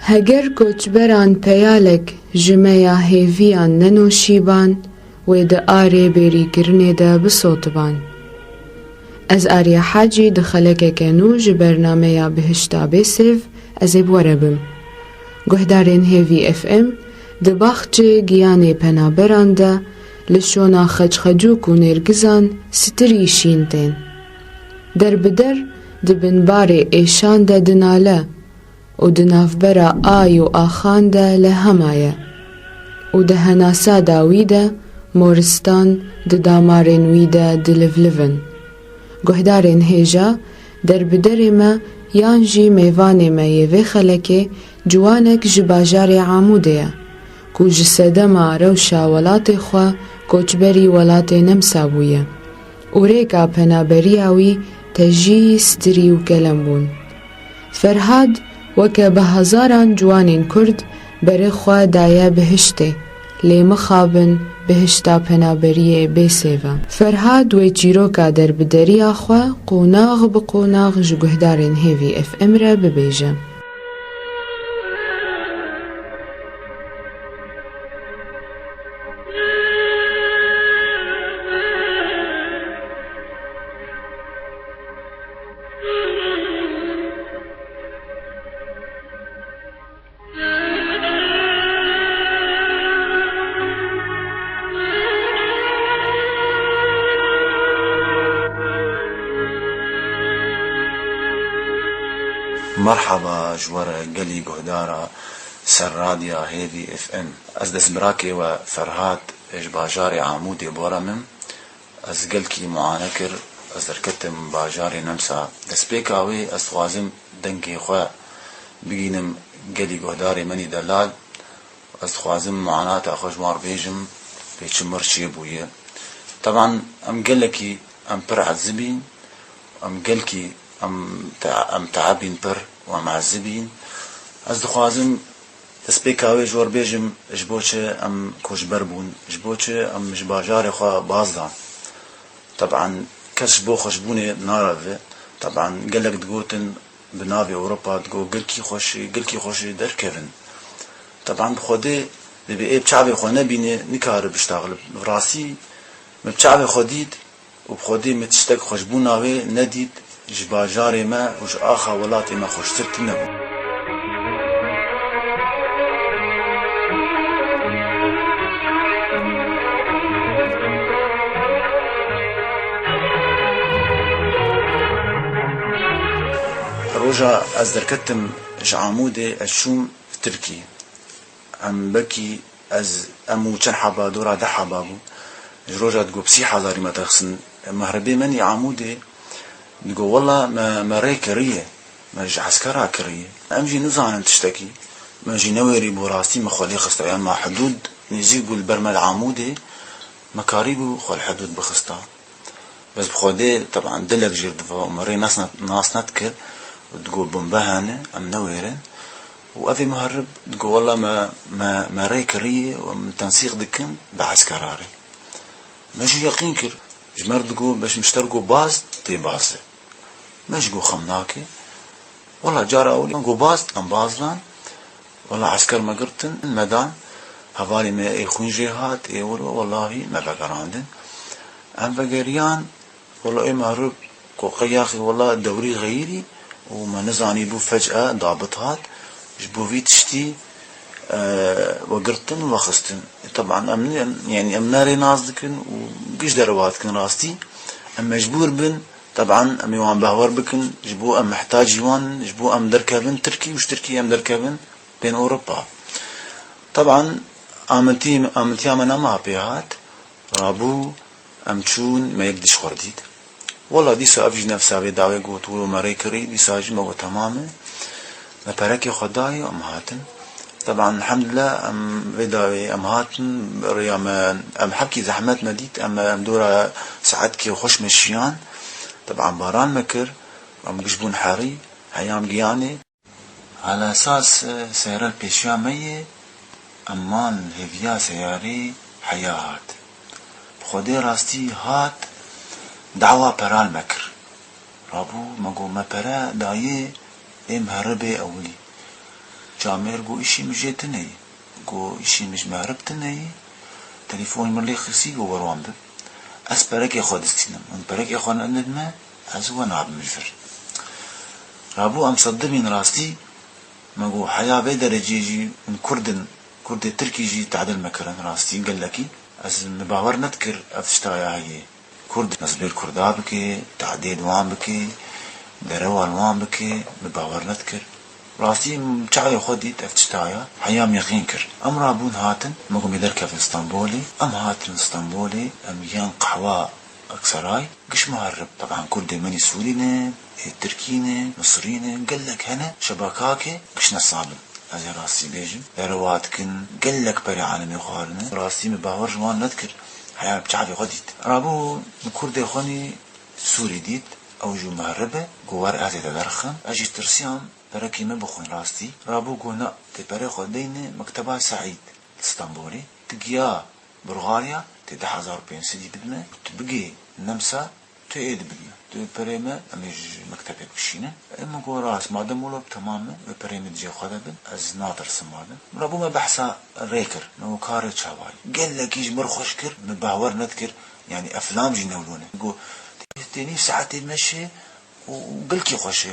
هەگەر کۆچبەران پەیالێک ژمەیە هێڤیان نەنۆشیبان وێدە ئارێ بێریگرنێدە بسۆتبان. ئەز ئاریا حاجی دخەلەکێکێن و ji بەرنامەیە بهشتا بێسێڤ ez ê were bim. Guhdarên Hêvî FM di baxçê giyanê penaberan de li şona xeçxecûk û nêrgizan stirî şîn tên. Derbider di binbarê êşan de dinale û di navbera ay û axan de li hema ye û di henasa da wî de moristan di damarên wî de dilivlivin. Guhdarên hêja derbiderê me yan jî mêvanê me yê vê xelekê ciwanek ji bajarê Amûdê ye ku ji sedema rewşa welatê xwe koçberî welatê Nemsa bûye û rêka penaberiya wî tejî stirî û kelem bûn. Ferhad weke bi hezaran ciwanên Kurd berê xwe daye bihiştê lê mixabin bihişta penaberiyê bêsêv e. Ferhad wê çîroka derbideriya xwe qonax bi qonax ji guhdarên Hêvî FM re bibêje. مرحبا جوار قلي قهدارا سر راديا هيفي اف ام از دسبراكي وفرهاد اش باجاري عمودي بورمم از قلكي معانكر از دركتم باجاري نمسا دسبيكاوي از خوازم دنكي خواه بگينم قلي قهداري مني دلال از خوازم معانات اخوش مار بيجم بيچمر شي بويه. طبعا ام قلكي ام پر عزبين ام قلكي ام تعبين پر و معذبين از دخوازم دسبيكاوي جور بيجم جبوچه ام كوشبر بون جبوچه ام جباجار خوا بازدان. طبعا كش بو خوشبوني نارفه طبعا قالك تقولتن بنافي اوروبا تقول قلكي خوشي دركفن. طبعا بخودي ببقى بشعبي خو نبيني نكار بشتغل براسي بشعبي خوديد وبخودي متشتك خوشبوناوي نديد جباجاري ما وش آخا ولاتي ما خوشترت نبو. روجا از دركتم جعامودي الشوم تركي ام بكي از امو چن حبا دورا ده حبابو روجا تقو بسي حزاري ما تخصن مهربي مني عمودي نقول والله ما ري كريه ما جي عسكرها كريه امجي نزعن تشتكي ما جي نويري براسي ما خلي خستا يعني مع حدود نزيقوا البرمل عمودي مكاريبو خل حدود بخستا بس بخودي طبعا دلك جير دفا ومري ناس نتكر وتقول بنبهانه ام نويرن وافي مهرب تقول والله ما ري كريه ومن تنسيق دكن بعسكراري ماشي يقين كر جمر تقول باش مشتركوا باز تي بازه مش جو خمناكي والله جارة أولي جو باز أم بازلان والله عسكر ما قرتن المدان هفالي ما يخون جهات والله ما بقراندن أم بقريان والله إيه مهرب كو قياخي والله الدوري غيري وما نزاني بو فجأة ضابطات جبو في تشتي وقرتن وخستن. طبعا يعني أم ناري نازدكن وقيش درواتكن راستي أم مجبور بن طبعا ام يوان بهور بكن جبو ام محتاج يوان جبو ام دركبن تركي وش تركي ام دركبن بين اوروبا. طبعا امنتي امنا ما بيهات رابو ام تشون ما يقدش خرديد والله دي سافج نفسها بداوي قوت ومريكري دي ساج ما تماما ما بركي خداي ام هاتن. طبعا الحمد لله ام بداوي ام هاتن ريام ام حكي زحمات مديت ام دورا ساعتكي وخش مشيان. طبعا باران مكر ام قشبون حاري هيام قياني على اساس سيارة البيشامية امان هفيا سياري حياهات بخودي راستي هات دعوة برال مكر رابو مقو ما برا دايه ام هربي اولي جامير جو إشي مجيتني جو إشي مش مهربتني تليفون ملي خسي جو وروان بب أس برك ياخد استينم برك ياخد أندما أزوا نعب مجفر رابو أم صدمين راستي ما جو حياة بدرجة جي من كرد تركي جي تعدل مكرن راستي قال لكي از مباور نذكر أفتشتايا هي كرد نزبير كردا بكي تعديد وان بكي دروال وان بكي مباور نذكر راستي مشاعي خديت أفتشتايا حيام يقين كر أم رابون هاتن مقوم يدركا في اسطنبولي أم هاتن اسطنبولي أم يان قحوة أكسراي قش مهرب طبعا كرد مني سورينا تركينا مصرينا قال لك هنا شبكاكي قش نصابن أزي راسي بيجم لرواتكن قال لك بري عالمي خارنا راسي مباور جوان نذكر حيام بشعبي خديت رابو كرد خوني سوري ديت أو جو مهربة جوار أزي تدرخن أجي ترسيان بركي ما بخون راستي رابو قونا تبري خدين مكتبة سعيد اسطنبولي تجيا بلغاريا تدح 1500 بدمة تبقي نمسا تأيد بدمة تبريمة أميج مكتبة بكشينة إما قو راس مادم ولو تماما ببريمة جي خدبن أز ناطر سمادم رابو ما بحثا ريكر نو كاري تشاواي قال لك يج مرخوشكر مباور نذكر يعني أفلام جي نولونه قو تاني ساعتين مشي وقلكي خوشي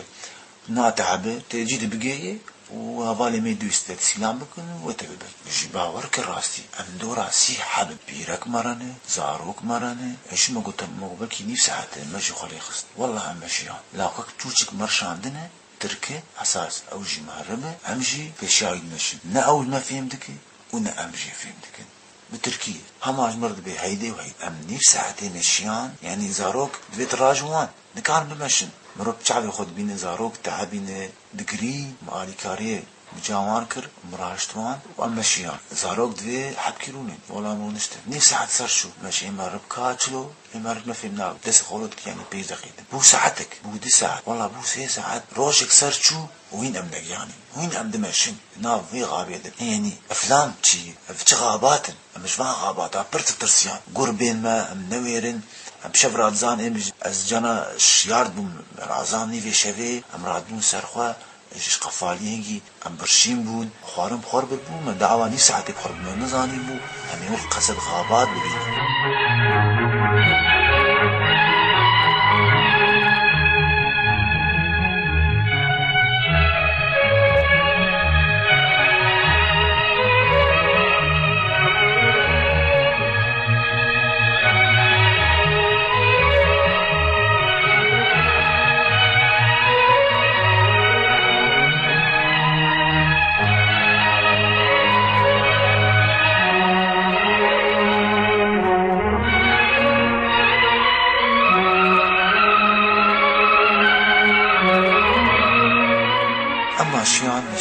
ناتعبه تجي تبقيه وهذا ما يدوس سلام بكن وتبقى بيجي باور كراستي عنده راسي حابب بيرك مرنه زاروك مرنه ايش ما قلت ما بلكي نيف ساعات ماشي خلي خست والله عم ماشي لاقك توجك مرش عندنا تركي اساس اوجي مهربه امجي بشاي ماشي نا اول ما فهمتك ونا امجي فهمتك بتركيا هما مرض بي هيدي وهيدي ام نيف ساعتين مشيان يعني زاروك بيت راجوان نكان بمشن مرب شعبي خود بين زاروك تعبين دقري مالي كاريه بجاوان كر مراجتوان ومشيان زاروك دوي حبكيرونين ولا مو نشته نيف ساعت سرشو ماشي مرب كاتشلو مرب ما فهمنا دس خولت يعني بيز دقيقة بو ساعتك بو دي ساعت والله بو 6 ساعات روشك سرشو وين امدك يعني وين ام دمشن ناف في غابة يعني افلام تشي في غابات مش فيها غابات برت ترسيان قربين ما ام نويرن ام شفرات زان امج از جانا شيارد بم رازان نيفي شفي ام رادون سرخوا ايش قفالينجي ام برشين بون خوارم خور بو ما دعواني ساعتي خور بو نزاني بو ام يول قصد غابات ببين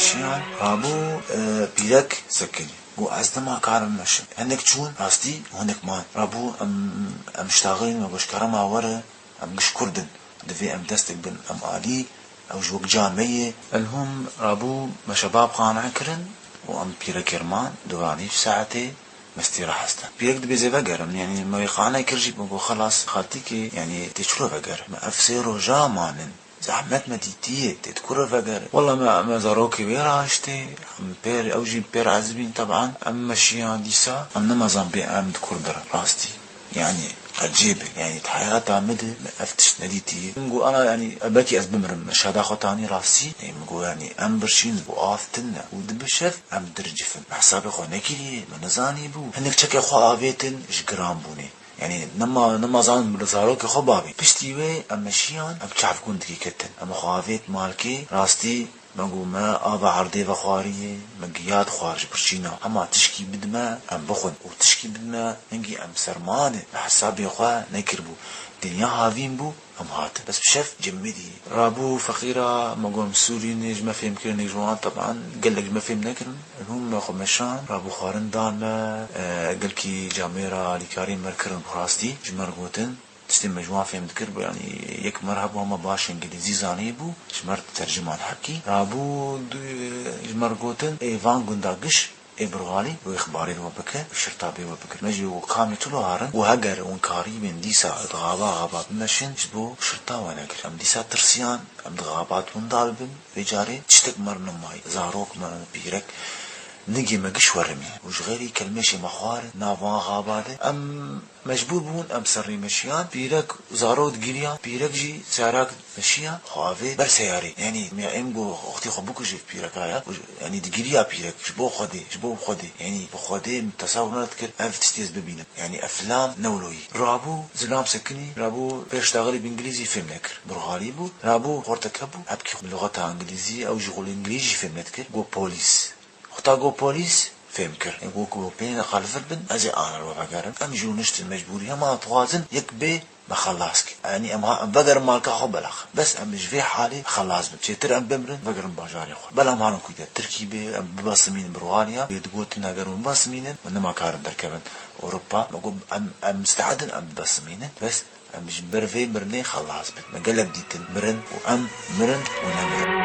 مشيان رابو بيرك سكني قو أزدما كارم مشي عندك تشون راستي وعندك مان رابو أم اشتاغلين وقش كرما ورا أم قش كردن دفي أم دستك بن أم آلي أو جوك جامية الهم رابو ما شباب قانع كرن وأم بيرك يرمان دواني في ساعتي مستيرا حستا بيرك دبي زي بقر يعني ما يقانع كرجي بقو خلاص خالتك يعني تشرو بقر ما أفسيرو جامانن زحمت مديتية تذكر فجر والله ما زاروكي بيراشتي ام بير اوجي بير عزبين طبعا ام مشيان ديسا ام نمازان بي ام تذكر در راستي يعني عجيبة يعني حياتي عمدي ما افتش نديتي نقول انا يعني اباكي ازبمرم مش هذا خطاني راسي يعني نقول يعني ام برشين وقافتنا ودبشف ام درجفن حسابي خو نكيلي ما نزاني بو هنك تشكي خو ابيتن اش جرام بوني يعني نما زان بلزاروك خبابي بشتيوي امشيان ام تعرف كنت كيكتن ام خوافيت مالكي راستي مقو ما ابا عرضي بخاريه مقياد خارج برشينا اما تشكي بدما ام بخن وتشكي بدما نجي ام سرمانه حسابي خوا نكربو دنيا هافين بو ام هات بس بشف جمدي رابو فقيره مقوم سوري نج ما فهم كرن جوان طبعا قال لك ما فهم نكرن هم خمشان رابو خارن دان ما قال كي جاميرا لكارين مركرن براستي جمرغوتن تستم مجموعة فهم ذكر يعني يك مرحب وما باش انجليزي زانيبو شمرت ترجمان حكي رابو جمرغوتن ايفان قنداقش إبرغالي وإخباري وبكر الشرطة بي وبكر مجي وقامي طلو هارن وهجر ونكاري من ديسا غابا بمشن جبو شرطة ونكر أم ديسا ترسيان أم غابات وندالبن بجاري تشتك مرن ماي زاروك مرن بيرك نجي مجش ورمي وش غيري كلمشي مخوار نافان غاباده أم مجبور بون أم سري مشيان بيرك زارود جريان بيرك جي ساراك مشيان خوافي برسياري يعني ميا إمبو أختي خبوك جي بيرك هيا يعني دجريا بيرك جبو خدي يعني بخدي تصور نذكر ألف تستيز ببينه يعني أفلام نولوي رابو زلام سكني رابو بيشتغل بإنجليزي فيلم نكر برغاليبو رابو خورتكبو أبكي لغة إنجليزية أو شغل إنجليزي فيلم نذكر جو بوليس اختاقو بوليس فهمكر يقولوا بين خالفت بن أجي أنا الوضع قارن أم جونشت المجبورية ما توازن يكبي بخلصك يعني أم بقر مالك أخو بلخ بس أم جفي حالي خلاص بتشتر أم بمرن بقر باجاري أخو بلا ما نكو ده تركيبة أم ببصمين برواليا بيتقوت نقر ببصمين وإنما كارن دركبن أوروبا مقول أم مستعدن أم ببصمين بس أم جبرفي مرني خلاص بت مقلب ديت المرن وأم مرن ونمرن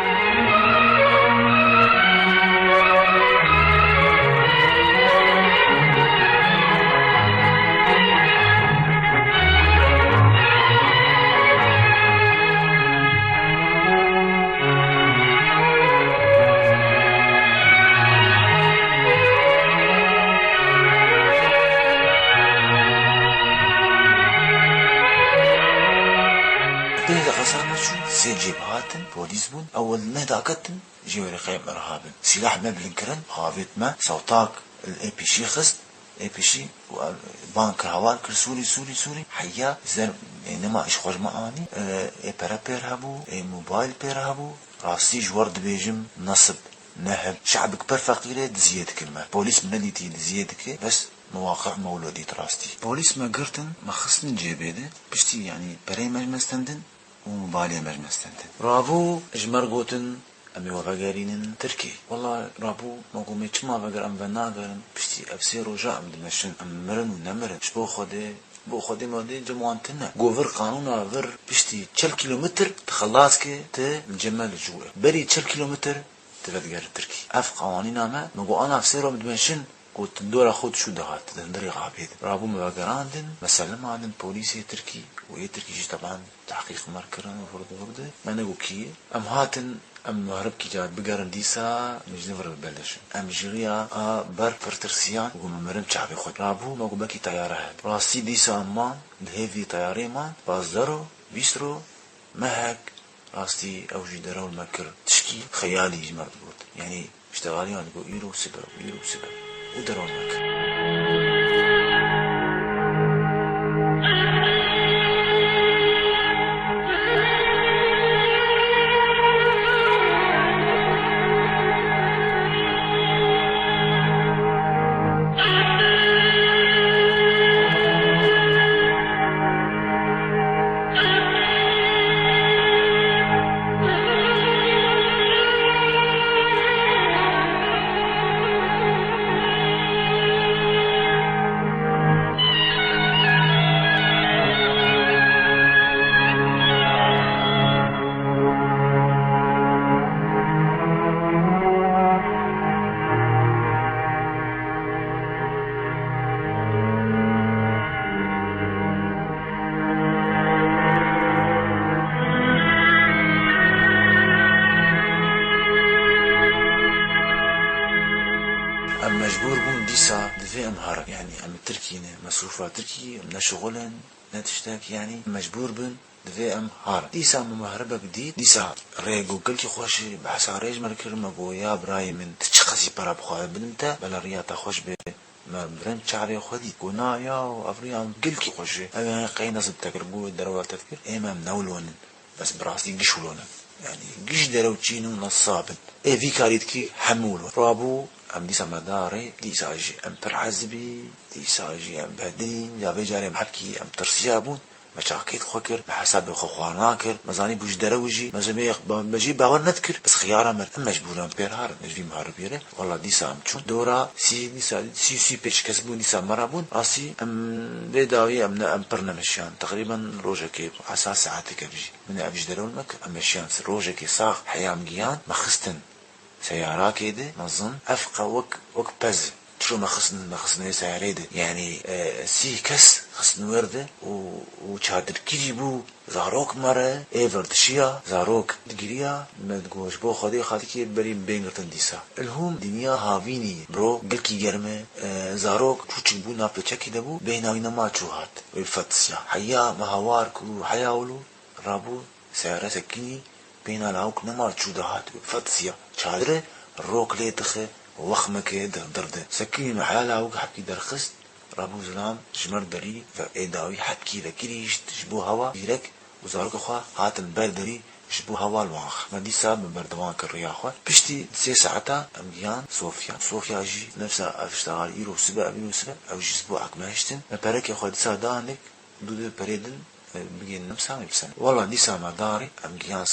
جبهاتن بوليس بون أول نهداكتن جيوري خيم إرهابن سلاح مبلنكرن خافيت ما صوتاك الأي بي شي خست أي بي شي بانك هوال كر سوري حيا زر إنما إيش خوش معاني برا بيرهبو موبايل بيرهبو راسي جورد بيجم نصب نهب شعبك بر فقيرة دزيد كلمة بوليس من ديتي دزيدك بس مواقع مولودي تراستي بوليس ما قرتن ما خصن جيبيده بشتي يعني بري مجمستندن وموبايلي مجمستندن رابو اجمر قوتن امي وفقارين تركي والله رابو موقومي چما فقر ام بناقرن بشتي افسي رجاء مدمشن ام مرن ونمرن شبو خودي مودي جموانتنا قوفر قانونا فر بشتي 4 كيلومتر تخلصك مجمل جوا بري 4 كيلومتر تفقر تركي اف قوانين اما موقو انا افسي رو مدمشن قلت الدور خود شو دهات تندري غابيد رابو مباقراندن مسلم عندن بوليسي تركي وهي تركي طبعا تحقيق مركران وفرد ما نقول كي ام هاتن ام مهرب كي جات بقرن ديسا مجنفر ببلش ام جريا بر فرترسيان وقوم مرم شعبي خود رابو ما قبكي طيارة راسي ديسا امان الهيفي طياري مان بازدرو بيسترو مهك راستي اوجي درو المكر تشكي خيالي جمرت يعني اشتغالي يعني يرو سبر ودرون مكر مجبور بون ديسا دفي امهارك يعني ام تركينا مصروفات تركي ام شغلا نتشتاك يعني مجبور بون دفي امهارك ديسا مهربة جديد ديسا ريقو قلكي خوش بحسا ريج مركر مقويا براي من تشخصي برا بخواه بنمتا بلا رياتا خوش بي ما برم شعري خدي قنايا وافريان قلكي خوش اما قينا زبتك ربو الدروات تذكر اما منولون بس براسي قشولون يعني قش درو تشينو نصابن اي في كاريتكي حمولون رابو ام ديسا مداري ديسا اجي ام برحزبي ديسا اجي ام بهدين يا بيجاري محكي ام ترسيابون مشاكيت خوكر بحساب خواناكر مزاني بوش دروجي مزمي بجي باور نذكر بس خيارا مر مجبورا بيرهار نجي مهربيره والله ديسا ام چون دورا ديسا سي بيش كسبون ديسا مرابون راسي ام بيداوي ام برنامجيان تقريبا روجكي على ساعتك بيجي من ابيش درون مك ام مشيان روجكي صاغ حيام جيان مخستن سيارة كده نظن أفقى وك بز شو ما خصنا سيارة ده يعني سي كس خصنا ورده وشادر كيجيبو زاروك مرة ايفردشيا زاروك تجريا ما تقولش بو خدي بريم بينغرتن ديسا الهم دنيا هافيني برو قلكي جرمه زاروك شو تشبو نابتشكي دبو بيناينا ما تشوهات الفتسيا حيا مهوار كلو حياولو رابو سيارة سكيني بينا لاوك نما تشودهات الفتسيا شادر الروك ليتخه وخمك درده سكيني محلالا لاوك حكي درخست رابو زلام جمر دري فإيداوي حكي لكريش تشبو هوا بيرك وزارك خوا هاتن بردري شبو هوا الواخ ما دي ساب بردوان كريا خوا بشتي 3 ساعتا امجيان صوفيا جي نفسها اشتغال ايرو سبا او جي اسبوعك ما هشتن ما برك يا خوا دي سا دانك دود بريدن بجين نفسها مبسن والله دي سا مداري امجيان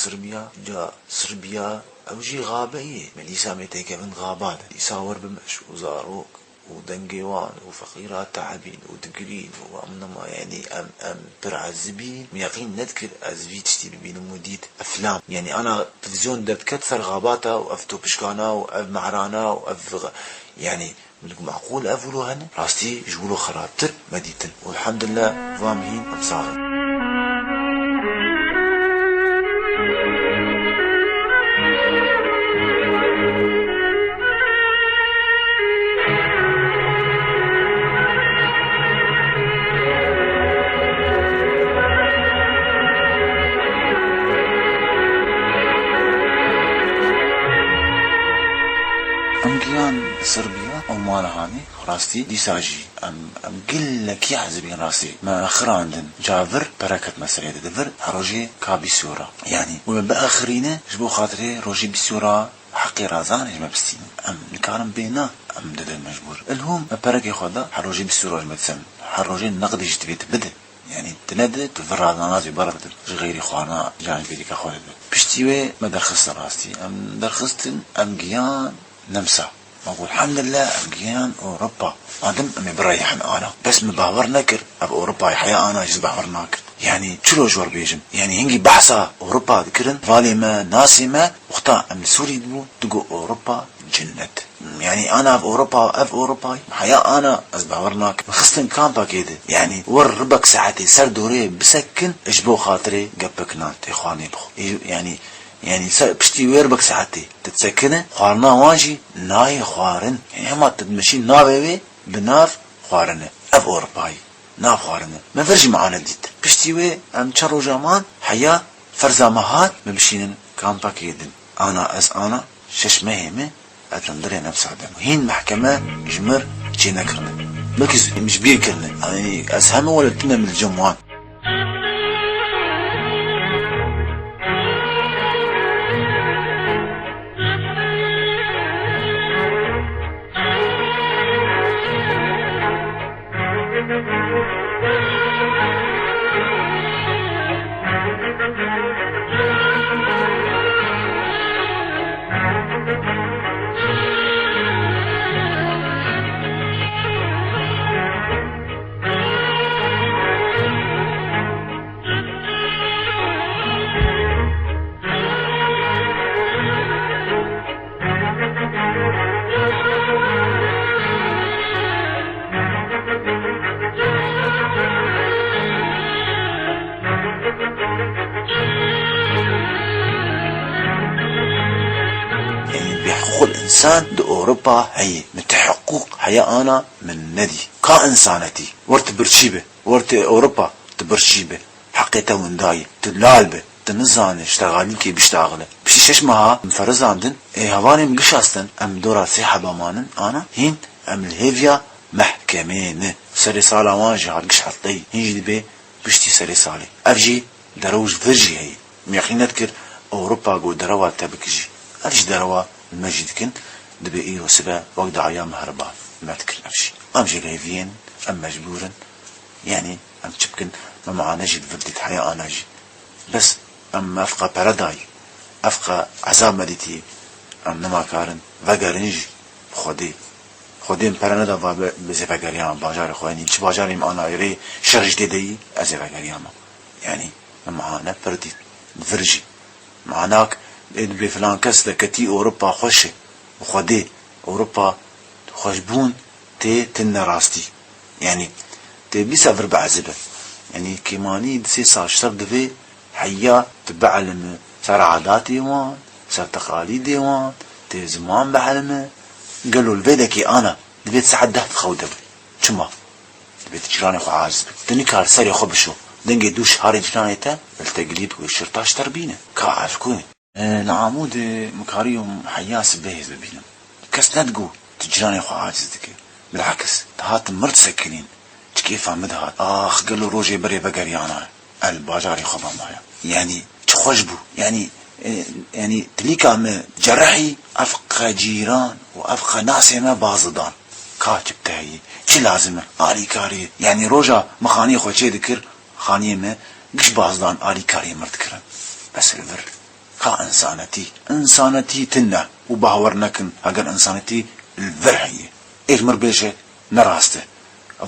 صربيا او جي غابة ملي ساميتي كفن غابات دي سا وربمش وزاروك ودنجيوان وفقيرات تعبين ودقرين وامنما يعني ام برعزبين يقين نذكر ازفيت تشتي بين مديد افلام يعني انا تلفزيون دبت كثر غاباتا وافتو بشكانا واف معرانا واف يعني معقول افولو هن راستي جولو خرابتر مديتن والحمد لله فامهين امصار صربيا او مالهاني راستي دي ساجي ام قلك يعزبين راسي ما اخر عندن جافر بركة مسرية دفر روجي كابي سورة يعني وباخرين جبو خاطري روجي بسورة حقي رازان اجمع بستين ام الكارم بينا ام دد المجبور الهم بركة خدا حروجي بسورة المتسم حروجي النقد يجتبيت بده يعني تندد تفرادانات برد غيري خوانا جانب بيديك اخوات بشتيوه ما درخست راسي ام درخستن ام جيان نمسا أقول الحمد لله أمجيان أوروبا عندم أمي بريحن أنا بس مباور نكر أب أوروبا يحيا أنا جز بحور ناكر يعني شلو جور بيجم يعني هنجي بحثا أوروبا ذكرن ظالمة ناسمة وقتا أم سوري دبو تقو أوروبا جنة يعني أنا في أوروبا حيا أنا أز بحور ناكر مخستن كامبا كده يعني ور ربك ساعتي سر دوري بسكن إجبو خاطري قبك نات إخواني بخو يعني بشتي ويربك ساعتي تتسكنه خوارنا واجي ناي خوارن يعني هما تدمشي نابي بناف خوارنه اف أوروباي ناف خوارنه ما فرجي معانا ديت بشتي وي ام تشارو جامان حيا فرزامهات مبشينن كامبا كيدن انا شش مهمه اتندري نفس عدم هين محكمة جمر جينا كرنا بكز مش بيه كرنا يعني اسهمه ولا تنا من الجموان الإنسان دو أوروبا هي متحقق حياة أنا من ندي كإنسانتي ورت برشيبة ورت أوروبا تبرشيبة حقيقة ونداي تلالبة تنزاني اشتغالين كي بيشتغله بشيش معها مفرز عندن هواني مقش أصلا أم دورا سيحة بامانن أنا هين أم الهيفيا محكمين سري صالة واجي هالقش حطي هنجي دبي بشتي سري صالي أفجي دروج فرجي هي ميقين نذكر أوروبا قو دروا تبكجي أفجي دروا المجد كن دبي إيرو سبا وقت عيام هربا ما تكر أفشي أم جيليفين أم مجبورا يعني أم تشبكن ما معانا جي فردت حياة أنا جي بس أم أفقى باراداي أفقى عذاب مديتي أم نما كارن وقرنج خودين پرنده و بزی وگریام باجار خوانی چه باجاریم آن ایری شرج دیدی از وگریام یعنی معنا پردی فرجی معناك بفلان كس لكتي أوروبا خوشه وخدي أوروبا خشبون تي تنا راستي يعني تي بيسافر بعزبه يعني كيماني دسي ساشتر دفي حيا تبعلم صار عاداتي وان صار تقاليدي وان تي زمان بعلمه قالوا الفيدكي انا دبيت سعد دهت خودب شما دبيت جيراني خو عازب دني كار سري خو بشو دنجي دوش هاري جيرانيته التقليد والشرطاش تربينه كاعرف كوين العمود مكاريهم حياس بيز ببينهم كس لا تقول تجيراني خو عاجز دكي بالعكس هات مرت سكنين كيف عمد هات قال له روجي بري بقري انا الباجاري خو معايا يعني تخشبو يعني تليك عم جرحي افقى جيران وافقى ناس ما بازدان كاتب تاعي شي لازمه علي كاري يعني روجا مخاني خو شي ذكر خانيه ما قش بازدان علي كاري مرتكرن بس الفر كا انسانتي تنا وباورنكن هاجر انسانتي الفر هي ايش مربيشه نراسته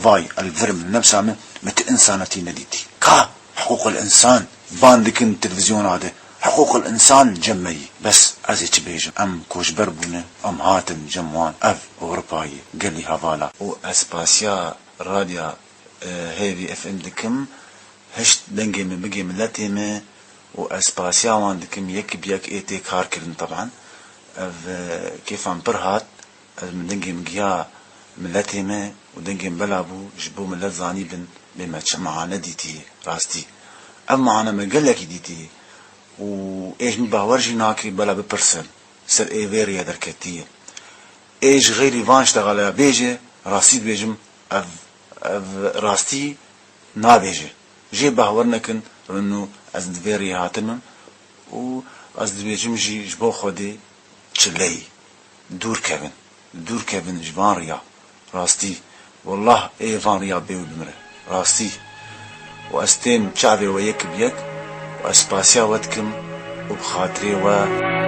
فاي الفر من نفسه مت انسانتي نديتي كا حقوق الانسان باندكن تلفزيون هذا حقوق الانسان جمعي بس ازيك بيجم ام كوش بربونه ام هاتم جموان اف اوروباي قال لي هافالا واسباسيا راديا هيفي اف ام دكم هشت دنجي من بقي ملاتي واسباسيا وان دكم يك بيك ايتي كار كرن طبعا اف كيف عم برهات من دنجي مقيا ملاتي ودنجي بلابو جبو ملات زاني بما معانا ديتي راستي اما انا ما قال لك ديتي وايش مباورجي ناكري بلا ببرسن سر اي فيريا دركتيه ايش غيري فانش تغلا بيجي راسيد بيجم اف راستي نا بيجي جي باورنكن انه از فيريا هاتمم و از بيجم جي جبو خودي تشلي دور كيفن جبان ريا راستي والله اي فان ريا بيو بمره راستي واستيم شعبي ويك بيك واسباسيا ودكم وبخاطري و